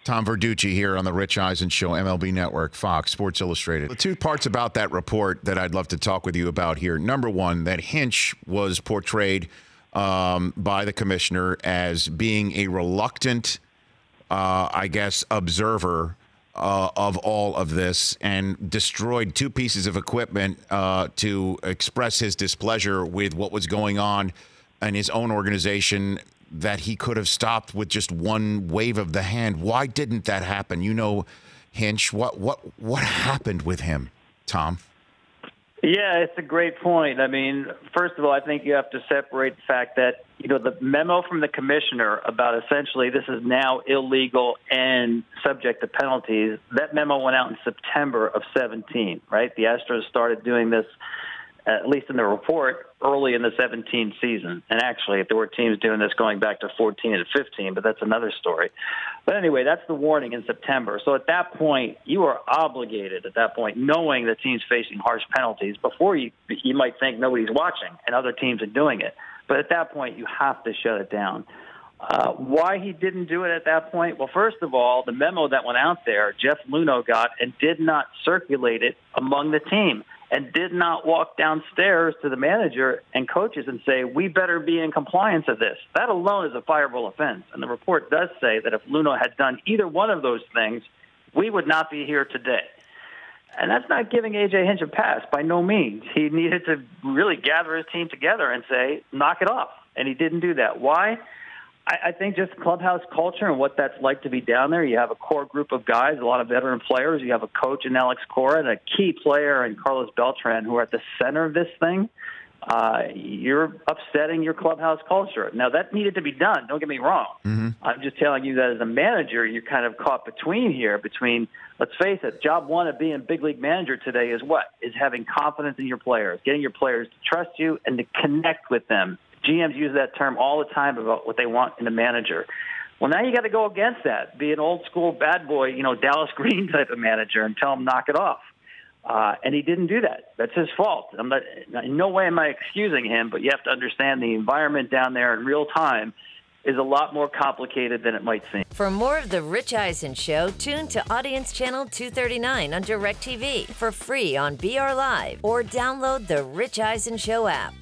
Tom Verducci here on the Rich Eisen Show, MLB Network, Fox, Sports Illustrated. The two parts about that report that I'd love to talk with you about here. Number one, that Hinch was portrayed by the commissioner as being a reluctant, observer of all of this, and destroyed two pieces of equipment to express his displeasure with what was going on in his own organization that he could have stopped with just one wave of the hand. Why didn't that happen? You know, Hinch, what happened with him, Tom? Yeah, it's a great point. I mean, first of all, I think you have to separate the fact that, the memo from the commissioner about essentially this is now illegal and subject to penalties, that memo went out in September of 17, right? The Astros started doing this, at least in the report, early in the 17 season. And actually, if there were teams doing this going back to 14 and 15, but that's another story. But anyway, that's the warning in September. So at that point, you are obligated at that point, knowing the team's facing harsh penalties, before you might think nobody's watching and other teams are doing it. But at that point, you have to shut it down. Why he didn't do it at that point? Well, first of all, the memo that went out there, Jeff Luhnow got and did not circulate it among the team, and did not walk downstairs to the manager and coaches and say, we better be in compliance of this. That alone is a fireable offense. And the report does say that if Luhnow had done either one of those things, we would not be here today. And that's not giving A.J. Hinch a pass, by no means. He needed to really gather his team together and say, knock it off. And he didn't do that. Why? I think just clubhouse culture and what that's like to be down there. You have a core group of guys, a lot of veteran players. You have a coach in Alex Cora and a key player in Carlos Beltran who are at the center of this thing. You're upsetting your clubhouse culture. Now, that needed to be done. Don't get me wrong. Mm-hmm. I'm just telling you that as a manager, you're kind of caught between, let's face it, job one of being a big league manager today is what? Is having confidence in your players, getting your players to trust you and to connect with them. GMs use that term all the time about what they want in a manager. Well, now you got to go against that. Be an old school bad boy, Dallas Green type of manager and tell him knock it off. And he didn't do that. That's his fault. In no way am I excusing him, but you have to understand the environment down there in real time is a lot more complicated than it might seem. For more of The Rich Eisen Show, tune to Audience Channel 239 on DirecTV for free on BR Live or download the Rich Eisen Show app.